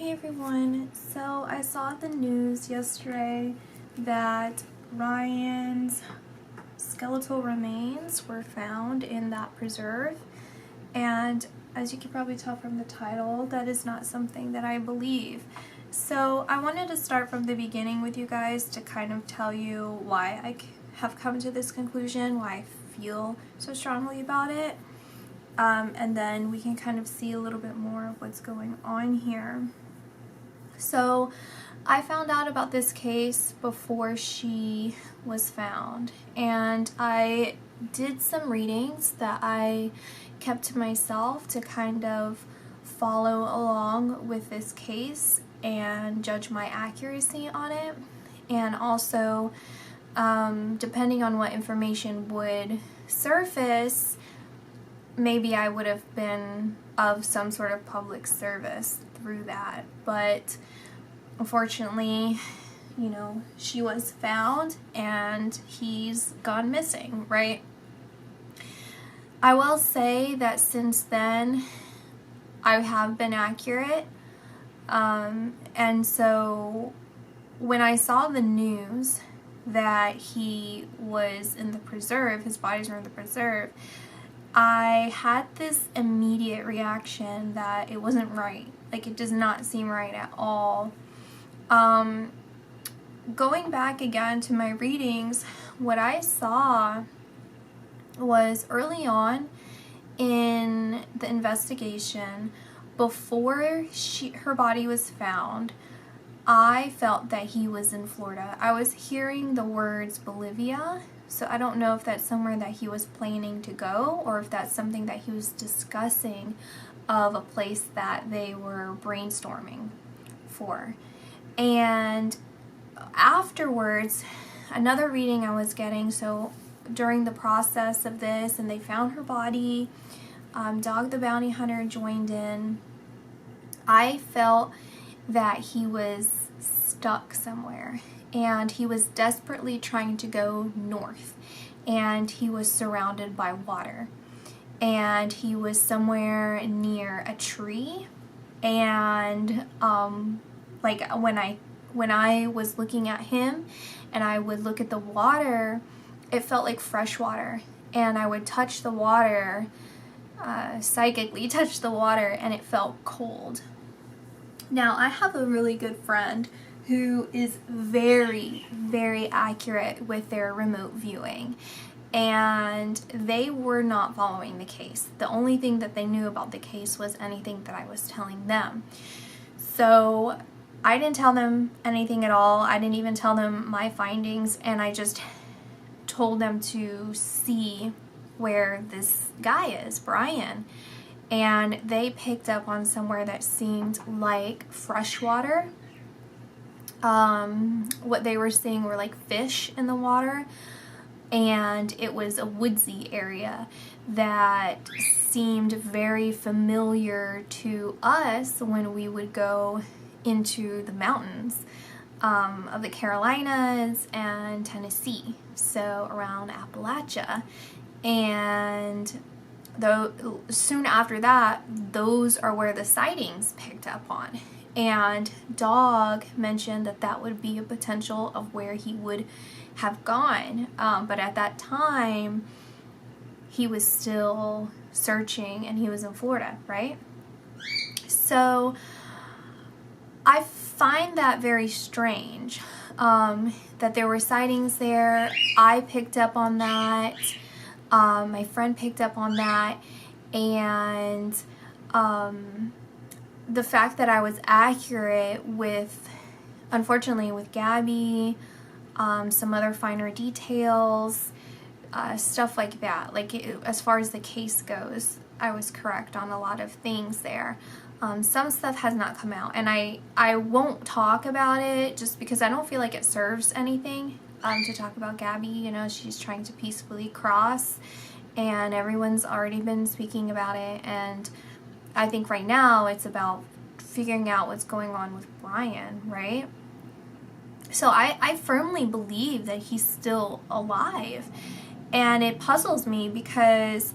Hey everyone, so I saw the news yesterday that Ryan's skeletal remains were found in that preserve, and as you can probably tell from the title, that is not something that I believe. So I wanted to start from the beginning with you guys to kind of tell you why I have come to this conclusion, why I feel so strongly about it, and then we can kind of see a little bit more of what's going on here. So I found out about this case before she was found, and I did some readings that I kept to myself to kind of follow along with this case and judge my accuracy on it, and also depending on what information would surface, maybe I would have been of some sort of public service through that. But unfortunately, you know, she was found and he's gone missing, right? I will say that since then I have been accurate, and so when I saw the news that he was in the preserve, his bodies were in the preserve, I had this immediate reaction that it wasn't right. Like, it does not seem right at all. Going back again to my readings, what I saw was early on in the investigation, before her body was found, I felt that he was in Florida. I was hearing the words Bolivia, so I don't know if that's somewhere that he was planning to go or if that's something that he was discussing of a place that they were brainstorming for. And afterwards, another reading I was getting, so during the process of this, and they found her body, Dog the Bounty Hunter joined in, I felt that he was stuck somewhere, and he was desperately trying to go north, and he was surrounded by water, and he was somewhere near a tree, and like when I was looking at him and I would look at the water, it felt like fresh water, and I would touch the water, psychically touch the water, and it felt cold. Now, I have a really good friend who is very, very accurate with their remote viewing, and they were not following the case. The only thing that they knew about the case was anything that I was telling them. So I didn't tell them anything at all. I didn't even tell them my findings, and I just told them to see where this guy is, Brian. And they picked up on somewhere that seemed like fresh water. What they were seeing were like fish in the water, and it was a woodsy area that seemed very familiar to us when we would go into the mountains of the Carolinas and Tennessee, so around Appalachia. And though soon after that, those are where the sightings picked up on, and Dog mentioned that that would be a potential of where he would have gone, but at that time he was still searching and he was in Florida, right? So I find that very strange, that there were sightings there. I picked up on that. My friend picked up on that, and the fact that I was accurate with, unfortunately, with Gabby, some other finer details, stuff like that. Like, as far as the case goes, I was correct on a lot of things there. Some stuff has not come out, and I won't talk about it just because I don't feel like it serves anything. To talk about Gabby, you know, she's trying to peacefully cross, and everyone's already been speaking about it, and I think right now it's about figuring out what's going on with Brian, right? So I firmly believe that he's still alive, and it puzzles me because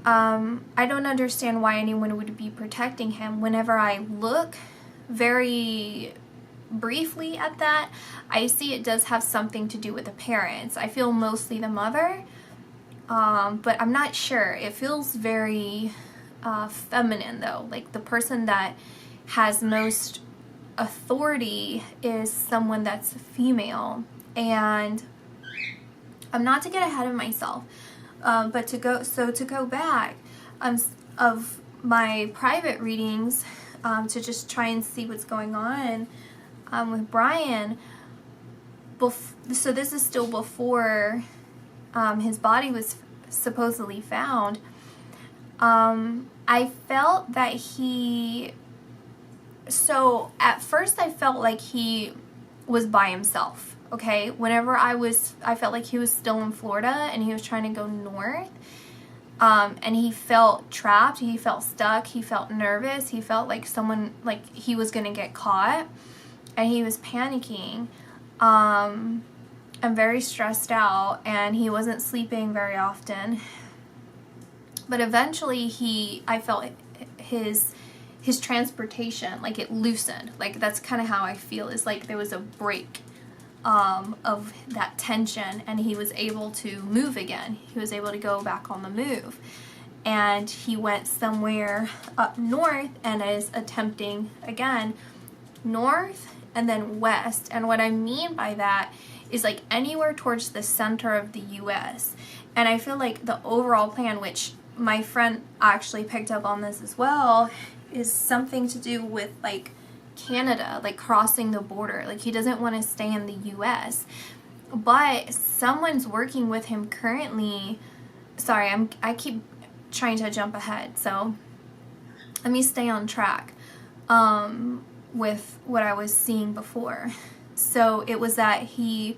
I don't understand why anyone would be protecting him. Whenever I look very briefly at that, I see it does have something to do with the parents. I feel mostly the mother, but I'm not sure. It feels very feminine though. Like the person that has most authority is someone that's female. And I'm not to get ahead of myself, but to go back of my private readings, to just try and see what's going on with Brian. So this is still before his body was supposedly found. I felt that so at first I felt like he was by himself, okay? Whenever I felt like he was still in Florida and he was trying to go north, and he felt trapped, he felt stuck, he felt nervous, he felt like he was gonna get caught, and he was panicking, and very stressed out, and he wasn't sleeping very often. But eventually I felt his transportation, like it loosened. Like that's kind of how I feel, is like there was a break of that tension, and he was able to move again. He was able to go back on the move. And he went somewhere up north and is attempting again north and then west. And what I mean by that is like anywhere towards the center of the US. And I feel like the overall plan, which my friend actually picked up on this as well, is something to do with like Canada, like crossing the border. Like he doesn't want to stay in the US. But someone's working with him currently. Sorry, I keep trying to jump ahead, so let me stay on track with what I was seeing before. So it was that he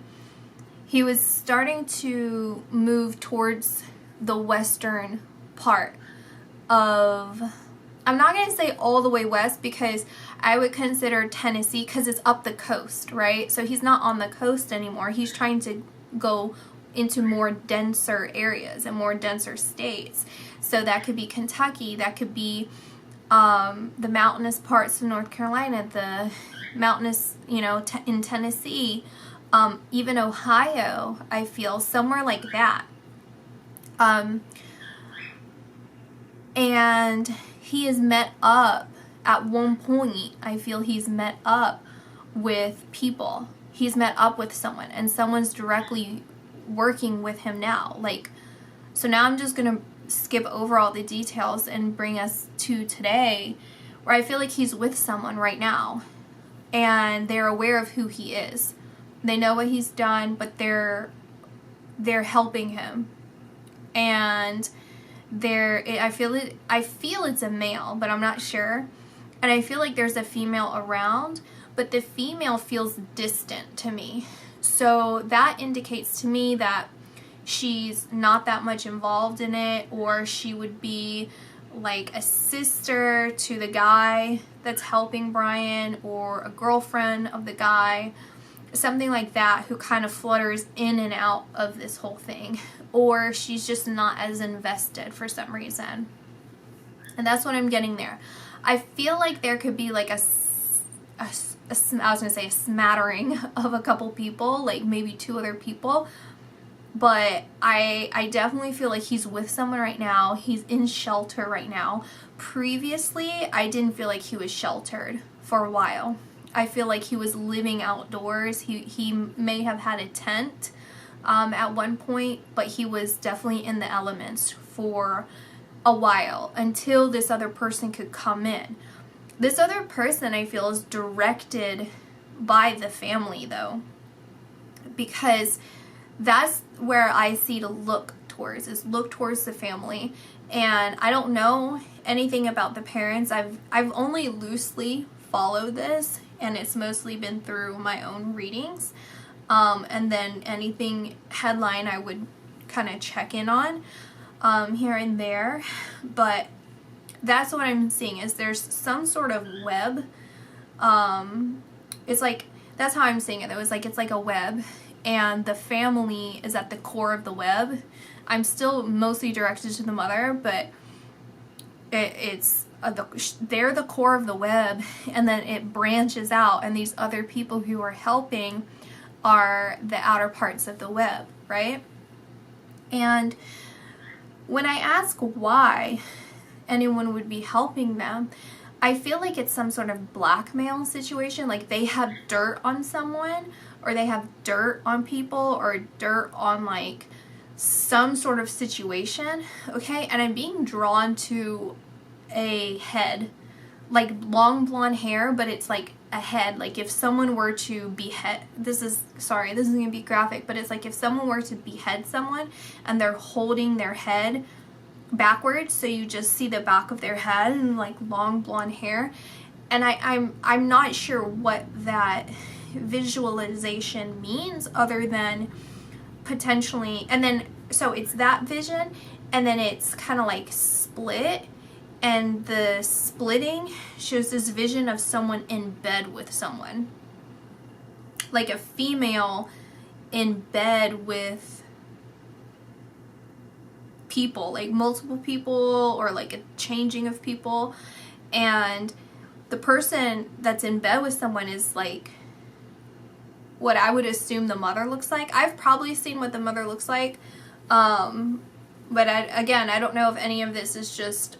was starting to move towards the western part of, I'm not going to say all the way west, because I would consider Tennessee, because it's up the coast, right? So he's not on the coast anymore. He's trying to go into more denser areas and more denser states. So that could be Kentucky, that could be the mountainous parts of North Carolina, the mountainous, in Tennessee, even Ohio, I feel, somewhere like that. And he is met up at one point. I feel he's met up with people. He's met up with someone, and someone's directly working with him now. Like, so now I'm just gonna skip over all the details and bring us to today, where I feel like he's with someone right now, and they're aware of who he is. They know what he's done, but they're helping him, and I feel it's a male, but I'm not sure. And I feel like there's a female around, but the female feels distant to me. So that indicates to me that she's not that much involved in it, or she would be like a sister to the guy that's helping Brian, or a girlfriend of the guy, something like that, who kind of flutters in and out of this whole thing. Or she's just not as invested for some reason. And that's what I'm getting there. I feel like there could be like I was going to say a smattering of a couple people, like maybe 2 other people. But I definitely feel like he's with someone right now. He's in shelter right now. Previously, I didn't feel like he was sheltered for a while. I feel like he was living outdoors. He may have had a tent at one point, but he was definitely in the elements for a while until this other person could come in. This other person, I feel, is directed by the family, though, because that's where I see to look towards the family. And I don't know anything about the parents. I've only loosely followed this, and it's mostly been through my own readings, and then anything headline I would kind of check in on here and there. But that's what I'm seeing, is there's some sort of web. It's like, that's how I'm seeing it though. It's like a web, and the family is at the core of the web. I'm still mostly directed to the mother, but it's they're the core of the web, and then it branches out, and these other people who are helping are the outer parts of the web, right? And when I ask why anyone would be helping them, I feel like it's some sort of blackmail situation, like they have dirt on someone, or they have dirt on people, or dirt on like some sort of situation, okay? And I'm being drawn to a head, like long blonde hair, but it's like a head. Like if someone were to behead, this is gonna be graphic, but it's like if someone were to behead someone and they're holding their head backwards, so you just see the back of their head and like long blonde hair. And I'm not sure what that visualization means, other than potentially, and then so it's that vision, and then it's kind of like split, and the splitting shows this vision of someone in bed with someone, like a female in bed with people, like multiple people, or like a changing of people, and the person that's in bed with someone is like what I would assume the mother looks like. I've probably seen what the mother looks like, but I don't know if any of this is just,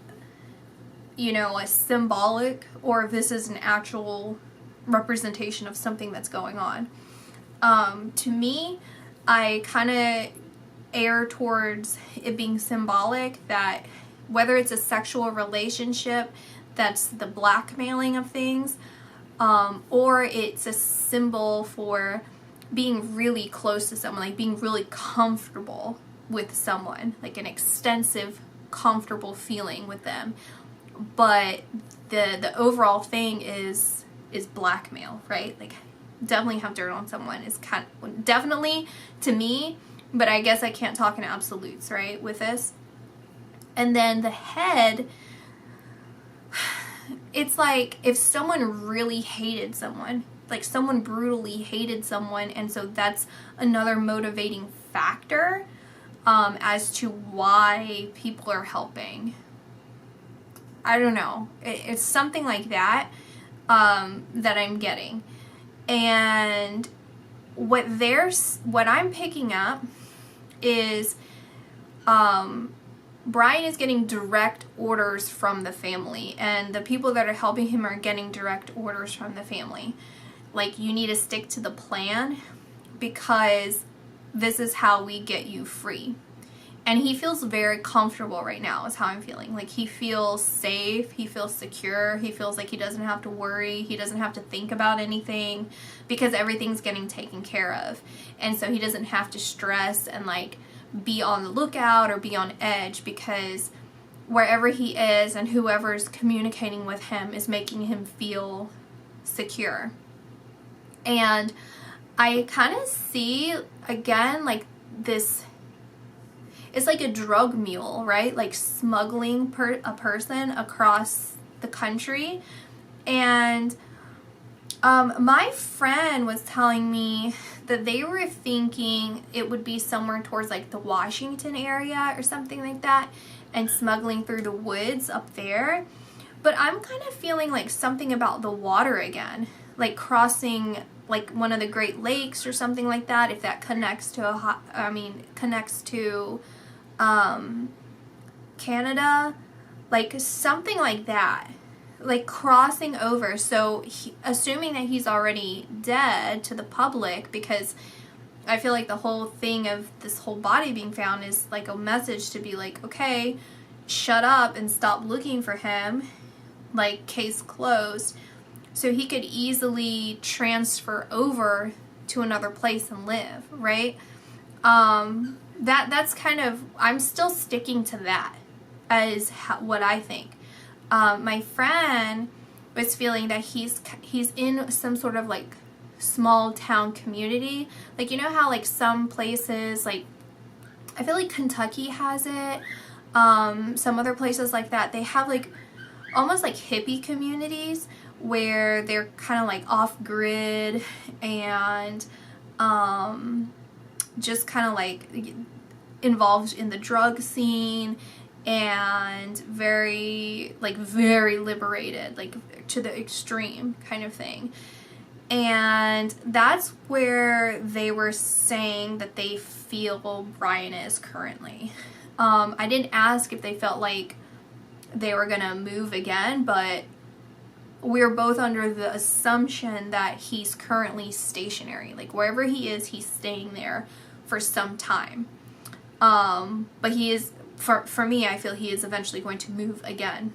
you know, a symbolic, or if this is an actual representation of something that's going on. To me, I kind of err towards it being symbolic, that whether it's a sexual relationship, that's the blackmailing of things, or it's a symbol for being really close to someone, like being really comfortable with someone, like an extensive, comfortable feeling with them. But the overall thing is blackmail, right? Like definitely have dirt on someone is kind of, definitely to me, but I guess I can't talk in absolutes, right, with this. And then the head, it's like if someone really hated someone, like someone brutally hated someone, and so that's another motivating factor as to why people are helping. I don't know. It's something like that that I'm getting. And what I'm picking up is Brian is getting direct orders from the family, and the people that are helping him are getting direct orders from the family. Like, you need to stick to the plan because this is how we get you free. And he feels very comfortable right now, is how I'm feeling. Like, he feels safe, he feels secure, he feels like he doesn't have to worry, he doesn't have to think about anything because everything's getting taken care of. And so he doesn't have to stress and like be on the lookout or be on edge, because wherever he is and whoever's communicating with him is making him feel secure. And I kind of see, again, like this, it's like a drug mule, right? Like smuggling a person across the country. And my friend was telling me that they were thinking it would be somewhere towards like the Washington area or something like that, and smuggling through the woods up there. But I'm kind of feeling like something about the water again, like crossing like one of the Great Lakes or something like that, if that connects to Canada, like something like that, like crossing over. So assuming that he's already dead to the public, because I feel like the whole thing of this whole body being found is like a message to be like, okay, shut up and stop looking for him, like case closed. So he could easily transfer over to another place and live, right? That's kind of, I'm still sticking to that as what I think. My friend was feeling that he's in some sort of like small town community. Like, you know how like some places, like I feel like Kentucky has it, some other places like that, they have like almost like hippie communities where they're kind of like off-grid and just kind of like involved in the drug scene and very liberated, like to the extreme kind of thing. And that's where they were saying that they feel Brian is currently. I didn't ask if they felt like they were gonna move again, but we're both under the assumption that he's currently stationary. Like wherever he is, he's staying there for some time. But he is, for me, I feel he is eventually going to move again.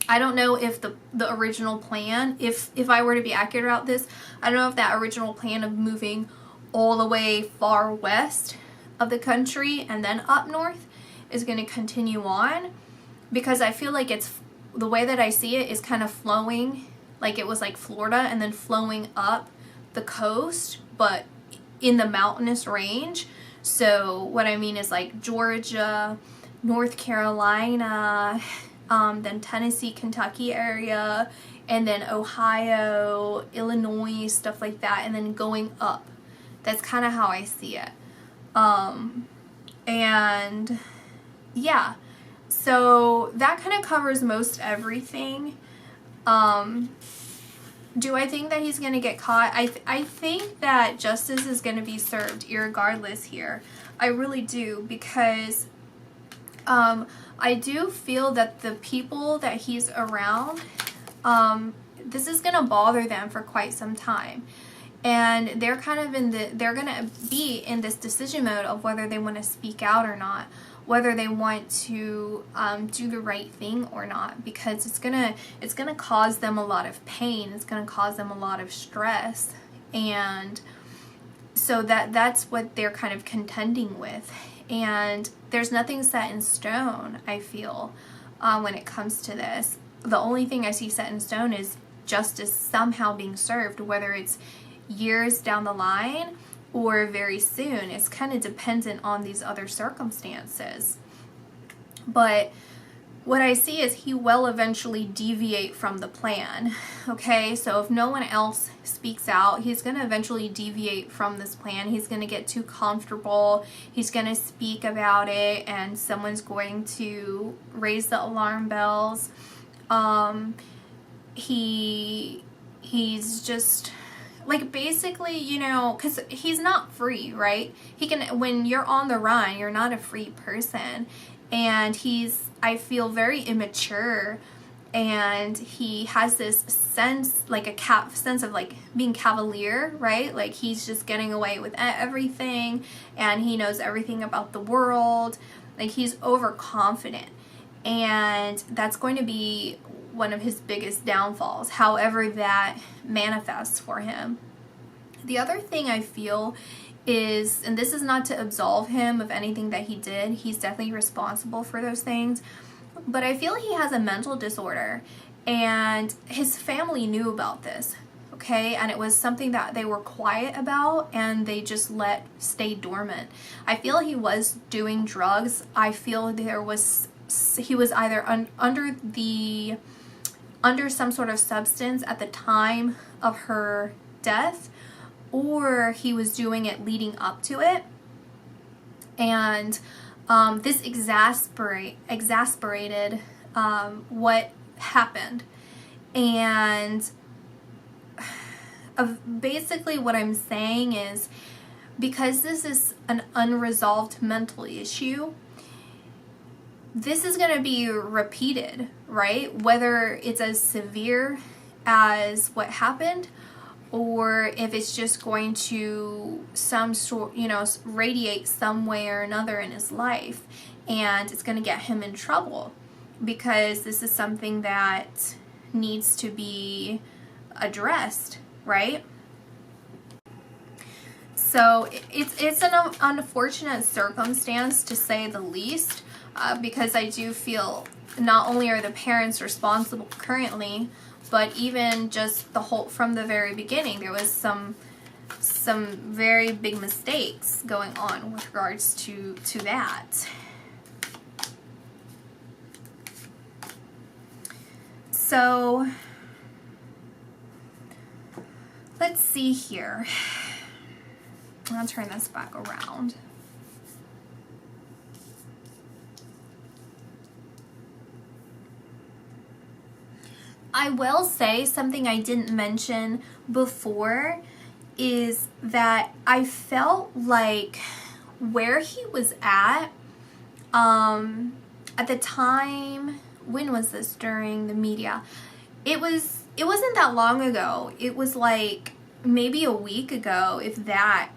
I don't know if the original plan, if I were to be accurate about this, I don't know if that original plan of moving all the way far west of the country and then up north is going to continue on, because I feel like it's, the way that I see it is kind of flowing, like it was like Florida and then flowing up the coast, but in the mountainous range. So what I mean is like Georgia, North Carolina, then Tennessee, Kentucky area, and then Ohio, Illinois, stuff like that, and then going up. That's kind of how I see it. And yeah, so that kind of covers most everything. Do I think that he's going to get caught? I think that justice is going to be served irregardless here. I really do, because I do feel that the people that he's around, this is going to bother them for quite some time. And they're kind of they're going to be in this decision mode of whether they want to speak out or not, whether they want to do the right thing or not, because it's gonna cause them a lot of pain. It's gonna cause them a lot of stress, and so that's what they're kind of contending with. And there's nothing set in stone, I feel, when it comes to this. The only thing I see set in stone is justice somehow being served, whether it's years down the line or very soon. It's kind of dependent on these other circumstances. But what I see is he will eventually deviate from the plan. Okay, so if no one else speaks out, he's going to eventually deviate from this plan. He's going to get too comfortable. He's going to speak about it, and someone's going to raise the alarm bells. He's just, like, basically, you know, because he's not free, right? He can, when you're on the run, you're not a free person. And he's, I feel, very immature, and he has this sense, like a sense of like being cavalier, right? Like he's just getting away with everything, and he knows everything about the world. Like he's overconfident, and that's going to be one of his biggest downfalls, however that manifests for him. The other thing I feel is, and this is not to absolve him of anything that he did, he's definitely responsible for those things, but I feel he has a mental disorder, and his family knew about this, okay? And it was something that they were quiet about, and they just let stay dormant. I feel he was doing drugs. I feel he was either under some sort of substance at the time of her death, or he was doing it leading up to it. And this exasperated what happened. And basically what I'm saying is, because this is an unresolved mental issue, this is going to be repeated, right? Whether it's as severe as what happened, or if it's just going to some sort, you know, radiate some way or another in his life, and it's going to get him in trouble, because this is something that needs to be addressed, right? So it's an unfortunate circumstance, to say the least, because I do feel not only are the parents responsible currently, but even just from the very beginning, there was some very big mistakes going on with regards to that. So let's see here. I'll turn this back around. I will say something I didn't mention before is that I felt like where he was at the time, when was this during the media? It wasn't that long ago. It was like maybe a week ago, if that.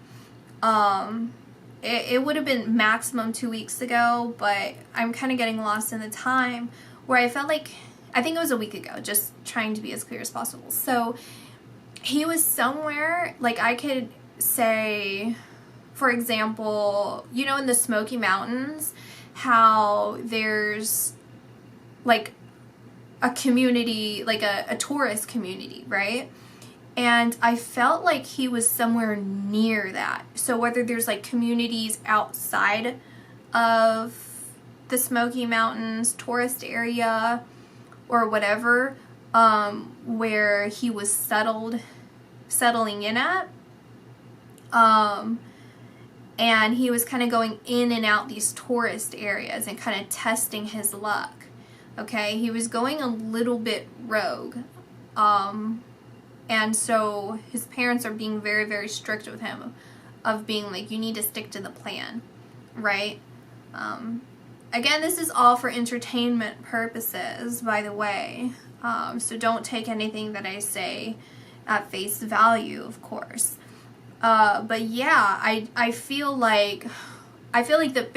It would have been maximum 2 weeks ago, but I'm kind of getting lost in the time, where I felt like, I think it was a week ago, just trying to be as clear as possible. So he was somewhere, like I could say, for example, you know, in the Smoky Mountains, how there's like a community, like a tourist community, right? And I felt like he was somewhere near that. So whether there's like communities outside of the Smoky Mountains tourist area or whatever, where he was settling in at, and he was kind of going in and out these tourist areas and kind of testing his luck. Okay, he was going a little bit rogue. And so his parents are being very, very strict with him, of being like, you need to stick to the plan, right? Again, this is all for entertainment purposes, by the way. So don't take anything that I say at face value, of course. But yeah, I feel like the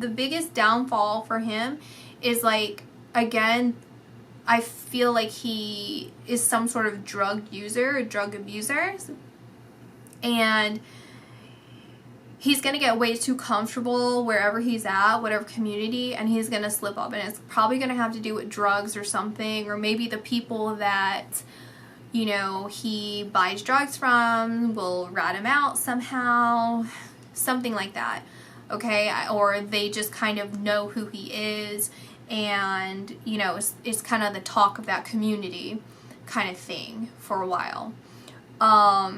biggest downfall for him is, like, again, I feel like he is some sort of drug user, a drug abuser, and he's going to get way too comfortable wherever he's at, whatever community, and he's going to slip up, and it's probably going to have to do with drugs or something, or maybe the people that, you know, he buys drugs from will rat him out somehow, something like that, okay? Or they just kind of know who he is, and, you know, it's kind of the talk of that community kind of thing for a while. I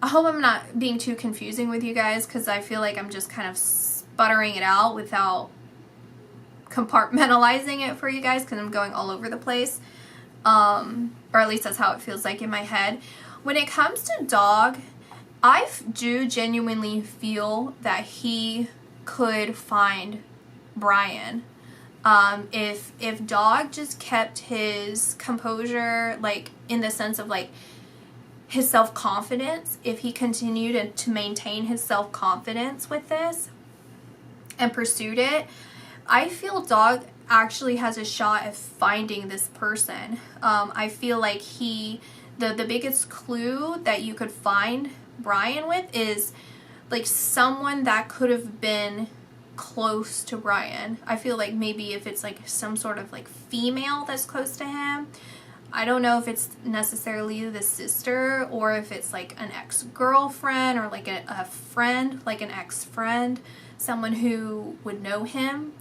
hope I'm not being too confusing with you guys, because I feel like I'm just kind of sputtering it out without compartmentalizing it for you guys, because I'm going all over the place. Or at least that's how it feels like in my head. When it comes to Dog, I do genuinely feel that he could find Brian. If Dog just kept his composure, like, in the sense of, like, his self-confidence, if he continued to maintain his self-confidence with this and pursued it, I feel Dog actually has a shot at finding this person. I feel like the biggest clue that you could find Brian with is, like, someone that could have been close to Brian. I feel like maybe if it's like some sort of like female that's close to him, I don't know if it's necessarily the sister, or if it's like an ex-girlfriend, or like a friend, like an ex-friend, someone who would know him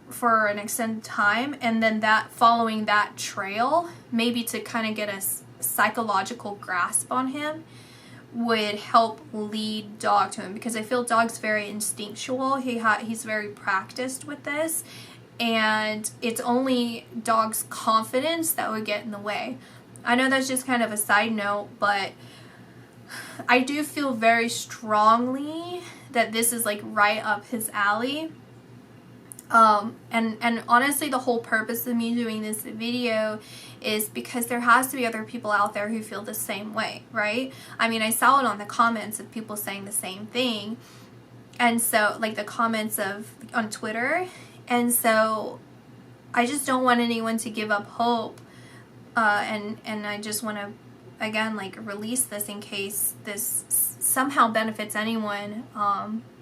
for an extended time, and then that following that trail, maybe to kind of get a psychological grasp on him, would help lead Dog to him, because I feel Dog's very instinctual. He's very practiced with this, and it's only Dog's confidence that would get in the way. I know that's just kind of a side note, but I do feel very strongly that this is like right up his alley. And honestly, the whole purpose of me doing this video is because there has to be other people out there who feel the same way, right? I mean, I saw it on the comments of people saying the same thing, and so, like, the comments on Twitter, and so I just don't want anyone to give up hope, and I just want to, again, like, release this in case this somehow benefits anyone,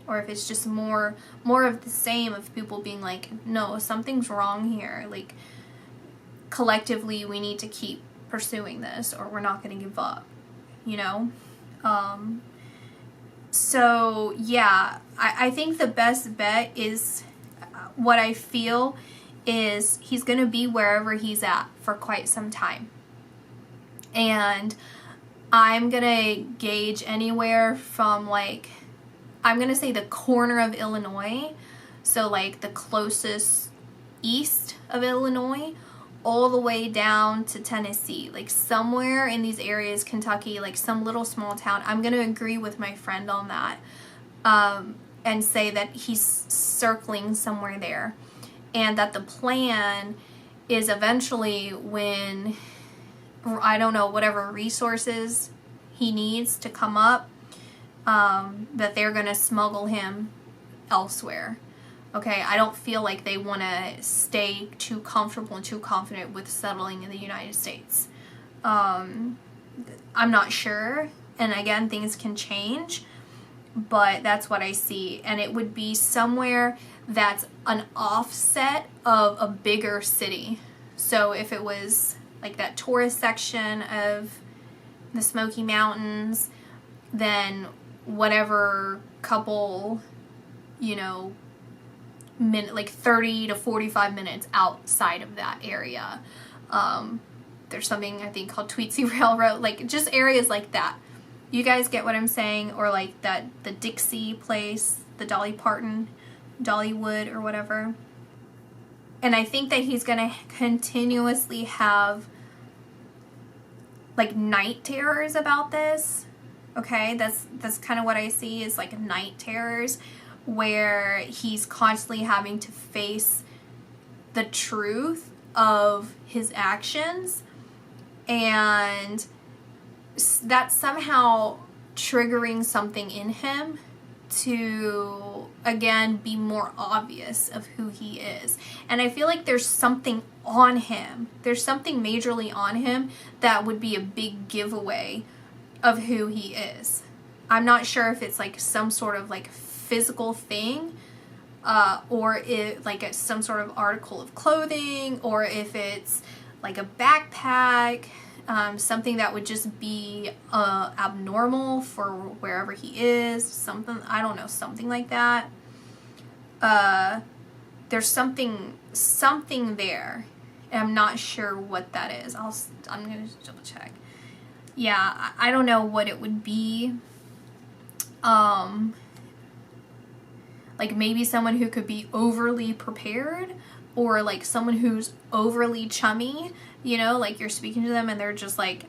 or if it's just more of the same, of people being like, no, something's wrong here, like, collectively we need to keep pursuing this, or we're not going to give up, you know? So yeah, I think the best bet is, what I feel is, he's going to be wherever he's at for quite some time, and I'm going to gauge anywhere from, like, I'm going to say the corner of Illinois, so like the closest east of Illinois all the way down to Tennessee, like somewhere in these areas, Kentucky, like some little small town. I'm going to agree with my friend on that, and say that he's circling somewhere there, and that the plan is eventually, when, I don't know, whatever resources he needs to come up, that they're going to smuggle him elsewhere. Okay, I don't feel like they want to stay too comfortable and too confident with settling in the United States. I'm not sure, and again, things can change, but that's what I see. And it would be somewhere that's an offset of a bigger city. So if it was like that tourist section of the Smoky Mountains, then whatever couple, you know, like 30 to 45 minutes outside of that area. There's something I think called Tweetsie Railroad, like just areas like that. You guys get what I'm saying? Or like that, the Dixie place, the Dolly Parton, Dollywood or whatever. And I think that he's going to continuously have like night terrors about this. Okay, that's kind of what I see, is like night terrors, where he's constantly having to face the truth of his actions, and that's somehow triggering something in him to, again, be more obvious of who he is. And I feel like there's something on him. There's something majorly on him that would be a big giveaway of who he is. I'm not sure if it's like some sort of like physical thing, or if like some sort of article of clothing, or if it's like a backpack, something that would just be abnormal for wherever he is, something, I don't know, something like that. There's something there, and I'm not sure what that is. I'm gonna double check. Yeah, I don't know what it would be. Like maybe someone who could be overly prepared, or like someone who's overly chummy, you know, like you're speaking to them and they're just like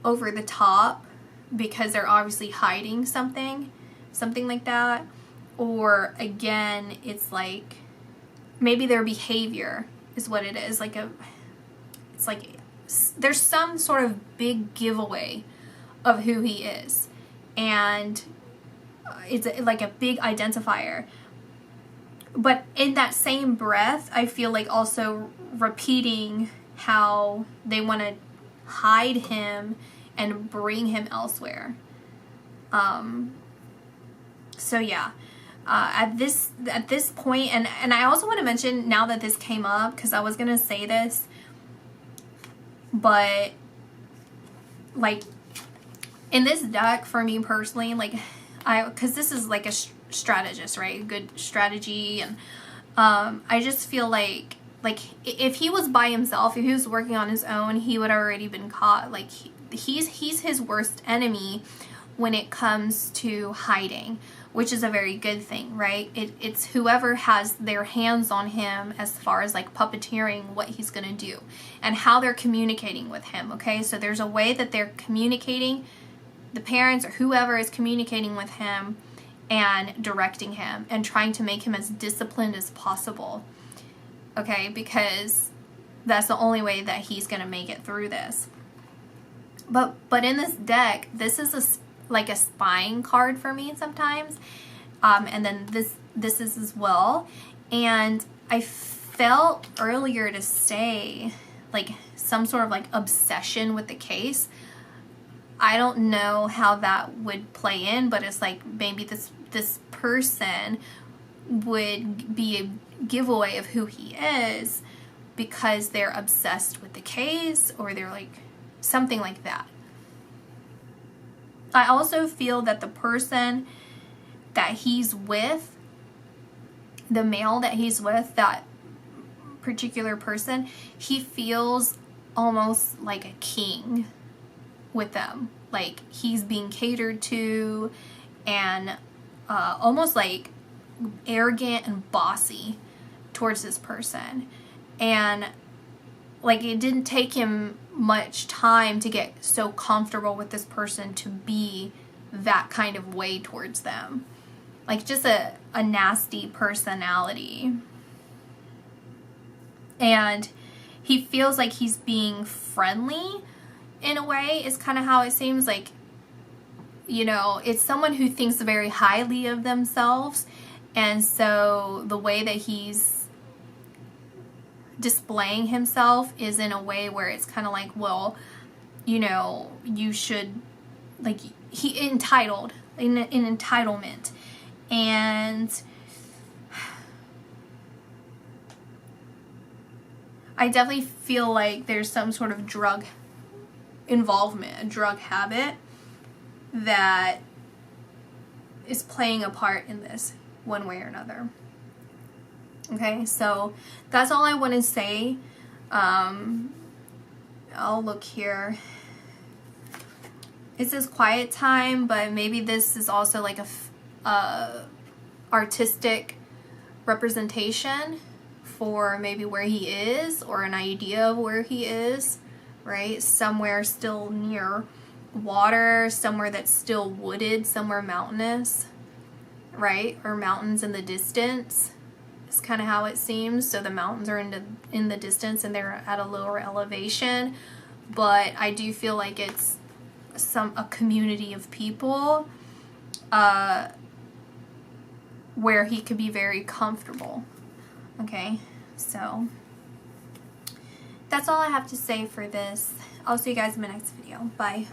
over the top because they're obviously hiding something like that. Or again, it's like maybe their behavior is what it is. It's like there's some sort of big giveaway of who he is, and it's like a big identifier. But in that same breath, I feel like also repeating how they want to hide him and bring him elsewhere. So yeah, at this point, and I also want to mention, now that this came up, because I was gonna say this, but like in this deck, for me personally, like because this is like a strategist, right? Good strategy, and I just feel like if he was by himself, if he was working on his own, he would already been caught. Like he's his worst enemy when it comes to hiding, which is a very good thing, right? It's whoever has their hands on him as far as like puppeteering what he's gonna do and how they're communicating with him. Okay, so there's a way that they're communicating, the parents or whoever is communicating with him and directing him and trying to make him as disciplined as possible. Okay, because that's the only way that he's gonna make it through this. But in this deck, this is like a spying card for me sometimes, and then this is as well. And I felt earlier to say like some sort of like obsession with the case. I don't know how that would play in, but it's like maybe this person would be a giveaway of who he is because they're obsessed with the case, or they're like something like that. I also feel that the person that he's with, the male that he's with, that particular person, he feels almost like a king with them. Like he's being catered to, and almost like arrogant and bossy towards this person. And like, it didn't take him much time to get so comfortable with this person to be that kind of way towards them. Like, just a nasty personality. And he feels like he's being friendly in a way, is kind of how it seems. Like, you know, it's someone who thinks very highly of themselves. And so the way that he's displaying himself is in a way where it's kind of like, well, you know, you should, like, he entitled, in entitlement. And I definitely feel like there's some sort of drug involvement, a drug habit that is playing a part in this one way or another. Okay, so that's all I want to say. I'll look here. It says quiet time, but maybe this is also like a artistic representation for maybe where he is, or an idea of where he is, right? Somewhere still near water, somewhere that's still wooded, somewhere mountainous, right? Or mountains in the distance. It's kind of how it seems. So the mountains are in the distance and they're at a lower elevation, but I do feel like it's a community of people where he could be very comfortable. Okay, so that's all I have to say for this. I'll see you guys in my next video. Bye.